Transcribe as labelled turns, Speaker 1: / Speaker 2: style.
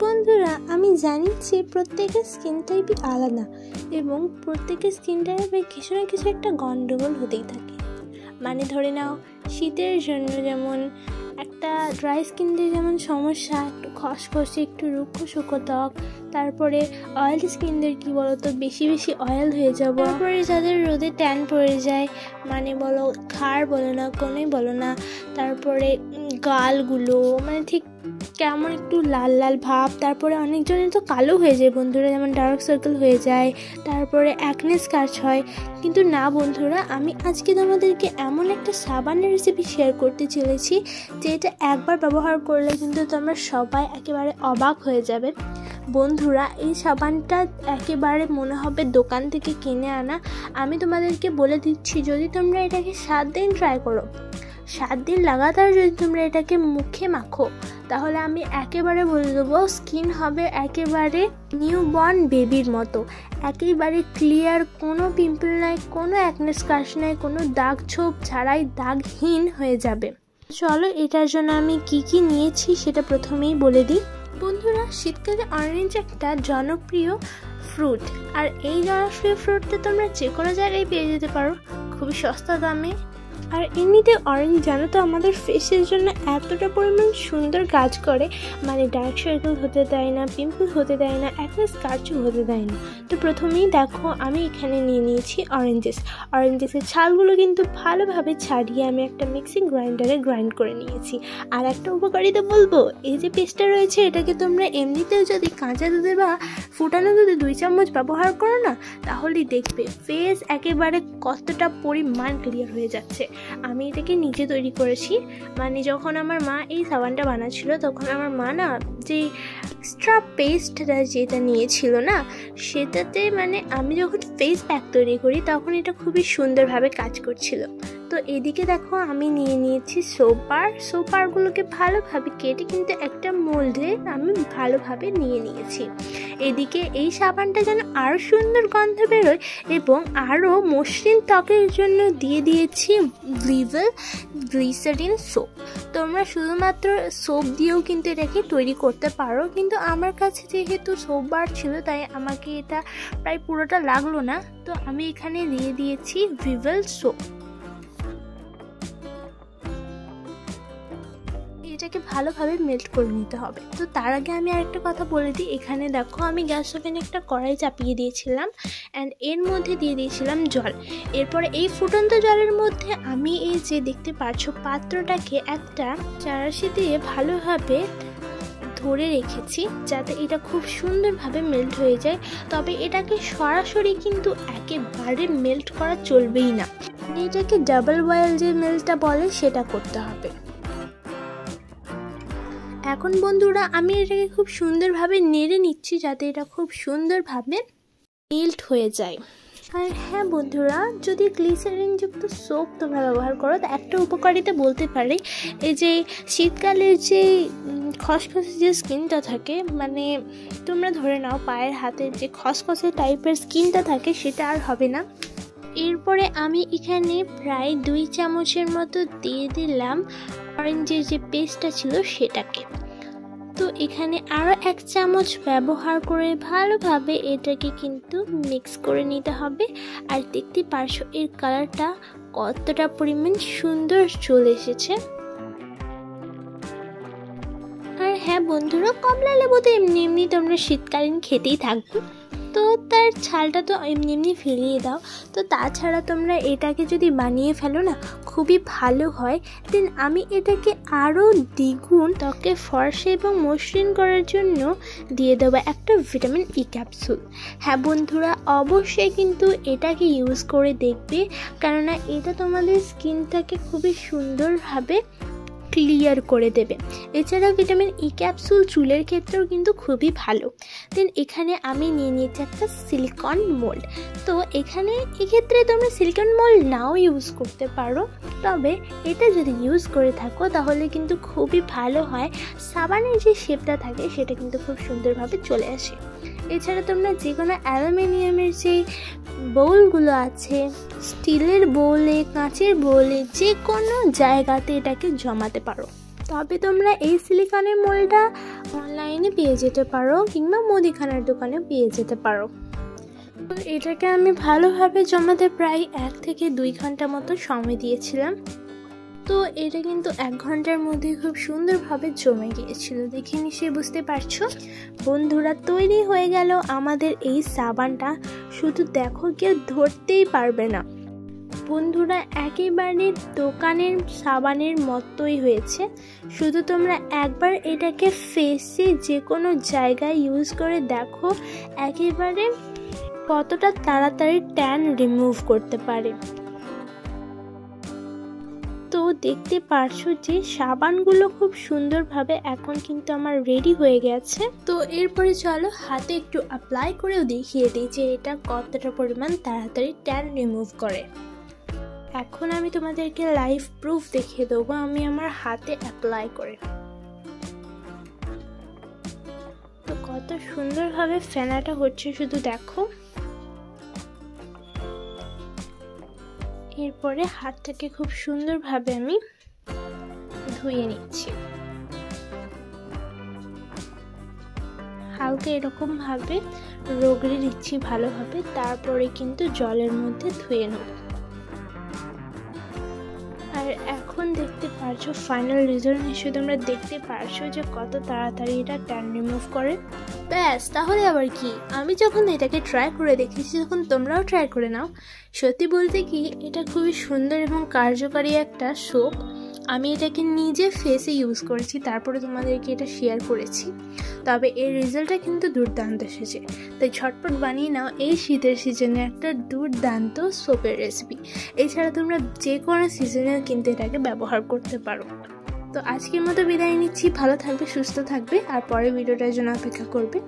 Speaker 1: বন্ধুরা, আমি জানি যে প্রত্যেকের স্কিন টাইপই আলাদা এবং প্রত্যেকের স্কিন টাইপে কিছু না কিছু একটা গন্ডগোল হতেই থাকে। মানে ধরে নাও, শীতের জন্য যেমন একটা ড্রাই স্কিনদের যেমন সমস্যা, একটু খসখসে, একটু রুক্ষ শুকো ত্বক, তারপরে অয়েল স্কিনদের কী বলো তো, বেশি বেশি অয়েল হয়ে যাবো, তারপরে যাদের রোদে ট্যান পড়ে যায়, মানে বলো ঘাড় বলো না, কোনোই বলো না, তারপরে গালগুলো মানে ঠিক কেমন একটু লাল লাল ভাব, তারপরে অনেকজনের তো কালো হয়ে যায় বন্ধুরা, যেমন ডার্ক সার্কেল হয়ে যায়, তারপরে অ্যাকনে স্কার্চ হয়। কিন্তু না বন্ধুরা, আমি আজকে তোমাদেরকে এমন একটা সাবানের রেসিপি শেয়ার করতে চলেছি যে এটা একবার ব্যবহার করলে কিন্তু তোমরা সবাই একেবারে অবাক হয়ে যাবে। বন্ধুরা, এই সাবানটা একেবারে মনে হবে দোকান থেকে কিনে আনা। আমি তোমাদেরকে বলে দিচ্ছি, যদি তোমরা এটাকে 7 দিন ট্রাই করো, 7 দিন লাগাতার যদি তোমরা এটাকে মুখে মাখো, তাহলে আমি একেবারে বলে দেবো স্কিন হবে একেবারে নিউবর্ন বেবির মতো, একেবারে ক্লিয়ার, কোনো পিম্পল নাই, কোনো অ্যাকনে স্কার্চ নাই, কোনো দাগ ছোপ ছাড়াই দাগহীন হয়ে যাবে। চলো এটার জন্য আমি কি কি নিয়েছি সেটা প্রথমেই বলে দিই। বন্ধুরা, শীতকালে অরেঞ্জ একটা জনপ্রিয় ফ্রুট, আর এই জনপ্রিয় ফ্রুটটা তোমরা যে কোনো জায়গায় পেয়ে যেতে পারো খুবই সস্তা দামে। আর এমনিতে অরেঞ্জ জানো তো আমাদের ফেসের জন্য এতটা পরিমাণ সুন্দর কাজ করে, মানে ডার্ক সার্কেল হতে দেয় না, পিম্পল হতে দেয় না, অ্যাকনে স্কার্চও হতে দেয় না। তো প্রথমেই দেখো, আমি এখানে নিয়ে নিয়েছি অরেঞ্জেসের ছালগুলো কিন্তু ভালোভাবে ছাড়িয়ে আমি একটা মিক্সিং গ্রাইন্ডারে গ্রাইন্ড করে নিয়েছি। আর একটা উপকারিতা বলবো, এই যে পেস্টটা রয়েছে, এটাকে তোমরা এমনিতেও যদি কাঁচা দুধে বা ফুটানো দুধে 2 চামচ ব্যবহার করো না, তাহলেই দেখবে ফেস একেবারে কতটা পরিমাণ ক্লিয়ার হয়ে যাচ্ছে। আমি এটাকে নিজে তৈরি করেছি, মানে যখন আমার মা এই সাবানটা বানাচ্ছিল তখন আমার মা না যে এক্সট্রা পেস্টটা যেটা নিয়েছিল না, সেটাতে মানে আমি যখন ফেস প্যাক তৈরি করি তখন এটা খুবই সুন্দরভাবে কাজ করছিল। তো এদিকে দেখো, আমি নিয়ে নিয়েছি সোপারগুলোকে ভালোভাবে কেটে কিন্তু একটা মোল্ডে আমি ভালোভাবে নিয়ে নিয়েছি। এদিকে এই সাবানটা যেন আরও সুন্দর গন্ধ বেরোয় এবং আরও মসৃণ ত্বকের জন্য দিয়ে দিয়েছি ভিভেল গ্লিসারিন সোপ। তোমরা শুধুমাত্র সোপ দিয়েও কিন্তু এটাকে তৈরি করতে পারো, কিন্তু আমার কাছে যেহেতু সোপ বার ছিল তাই আমাকে এটা প্রায় পুরোটা লাগলো না, তো আমি এখানে দিয়ে দিয়েছি ভিভেল সোপ। এটাকে ভালোভাবে মেল্ট করে নিতে হবে। তো তার আগে আমি আরেকটা কথা বলে দিই, এখানে দেখো আমি গ্যাস ওভেনে একটা কড়াই চাপিয়ে দিয়েছিলাম অ্যান্ড এর মধ্যে দিয়ে দিয়েছিলাম জল। এরপরে এই ফুটন্ত জলের মধ্যে আমি এই যে দেখতে পাচ্ছ পাত্রটাকে একটা চারাশি দিয়ে ভালোভাবে ধরে রেখেছি যাতে এটা খুব সুন্দরভাবে মেল্ট হয়ে যায়। তবে এটাকে সরাসরি কিন্তু একেবারে মেল্ট করা চলবেই না, এটাকে ডাবল বয়েল যে মেল্টটা বলে সেটা করতে হবে। এখন বন্ধুরা, আমি এটাকে খুব সুন্দরভাবে নেড়ে নিচ্ছি যাতে এটা খুব সুন্দরভাবে মেল্ট হয়ে যায়। আর হ্যাঁ বন্ধুরা, যদি গ্লিসারিনযুক্ত সোপ তোমরা ব্যবহার করো, তো একটা উপকারিতা বলতে পারি, এই যে শীতকালের যে খসখসে যে স্কিনটা থাকে, মানে তোমরা ধরে নাও পায়ের হাতের যে খসখসে টাইপের স্কিনটা থাকে, সেটা আর হবে না। এরপরে আমি এখানে প্রায় 2 চামচের মতো দিয়ে দিলাম অরেঞ্জের যে পেস্টটা ছিল সেটাকে। তো এখানে আরও 1 চামচ ব্যবহার করে ভালোভাবে এটাকে কিন্তু মিক্স করে নিতে হবে। আর দেখতে পারছো এর কালারটা কতটা পরিমাণ সুন্দর চলে এসেছে। আর হ্যাঁ বন্ধুরা, কমলা লেবু তো এমনি এমনি তোমরা শীতকালীন খেতেই থাকবে, তো তার ছালটা তো এমনি এমনি ফেলিয়ে দাও। তো তাছাড়া তোমরা এটাকে যদি বানিয়ে ফেলো না, খুবই ভালো হয়। দেন আমি এটাকে আরও দ্বিগুণ ত্বকে ফর্সা এবং মসৃণ করার জন্য দিয়ে দেবো একটা ভিটামিন ই ক্যাপসুল। হ্যাঁ বন্ধুরা, অবশ্যই কিন্তু এটাকে ইউজ করে দেখবে, কেননা এটা তোমাদের স্কিনটাকে খুবই সুন্দরভাবে ক্লিয়ার করে দেবে। এছাড়াও ভিটামিন ই ক্যাপসুল চুলের ক্ষেত্রেও কিন্তু খুবই ভালো। দেন এখানে আমি নিয়ে নিয়েছি একটা সিলিকন মোল্ড। তো এখানে এক্ষেত্রে তোমরা সিলিকন মোল্ড নাও ইউজ করতে পারো, তবে এটা যদি ইউজ করে থাকো তাহলে কিন্তু খুবই ভালো হয়। সাবানের যে শেপটা থাকে সেটা কিন্তু খুব সুন্দরভাবে চলে আসে। এছাড়া তোমরা যে কোনো অ্যালুমিনিয়ামের যে বোলগুলো আছে, স্টিলের বোলে, কাঁচের বোলে, যে কোনো জায়গাতে এটাকে জমাতে পারো। তবে তোমরা এই সিলিকনের মোল্ডটা অনলাইনে পেয়ে যেতে পারো কিংবা মুদিখানার দোকানে পেয়ে যেতে পারো। তো এটাকে আমি ভালোভাবে জমাতে প্রায় 1 থেকে 2 ঘন্টা মতো সময় দিয়েছিলাম। তো এটা কিন্তু 1 ঘন্টার মধ্যে খুব সুন্দরভাবে জমে গিয়েছিল, দেখে নিশ্চয়ই বুঝতে পারছো। বন্ধুরা, তৈরি হয়ে গেল আমাদের এই সাবানটা। শুধু দেখো, কেউ ধরতেই পারবে না। বন্ধুরা, একেবারে দোকানের সাবানের মতোই হয়েছে। শুধু তোমরা একবার এটাকে ফেসে যে কোনো জায়গায় ইউজ করে দেখো একেবারে কতটা তাড়াতাড়ি ট্যান রিমুভ করতে পারে। তো দেখতে পারছো যে সাবানগুলো খুব সুন্দরভাবে এখন কিন্তু আমার রেডি হয়ে গেছে। তো এরপরে চলো হাতে একটু অ্যাপ্লাই করেও দেখিয়ে দিই যে এটা কতটা পরিমাণ তাড়াতাড়ি ট্যান রিমুভ করে। এখন আমি তোমাদেরকে লাইভ প্রুফ দেখিয়ে দেবো আমি আমার হাতে অ্যাপ্লাই করে। তো কত সুন্দরভাবে ফেনাটা হচ্ছে শুধু দেখো। এরপরে হাতটাকে খুব সুন্দরভাবে আমি ধুয়ে নিচ্ছি। হালকা এরকম ভাবে রগড়ে দিচ্ছি ভালোভাবে, তারপরে কিন্তু জলের মধ্যে ধুয়ে নেব। আর এখন দেখতে পারছো ফাইনাল রেজাল্ট, নিশ্চয়ই তোমরা দেখতে পারছো যে কত তাড়াতাড়ি এটা ট্যান রিমুভ করে। ব্যাস, তাহলে আবার কি, আমি যখন এটাকে ট্রাই করে দেখেছি তখন তোমরাও ট্রাই করে নাও। সত্যি বলতে কি, এটা খুবই সুন্দর এবং কার্যকারী একটা সোপ। আমি এটাকে নিজে ফেসে ইউজ করেছি, তারপরে তোমাদেরকে এটা শেয়ার করেছি। তবে এর রেজাল্টটা কিন্তু দুর্দান্ত এসেছে। তাই ঝটপট বানিয়ে নাও এই শীতের সিজনে একটা দুর্দান্ত সোপের রেসিপি। এছাড়া তোমরা যে কোনো সিজনেও কিন্তু এটাকে ব্যবহার করতে পারো। তো আজকের মতো বিদায় নিচ্ছি। ভালো থাকবে, সুস্থ থাকবে, আর পরের ভিডিওটার জন্য অপেক্ষা করবে।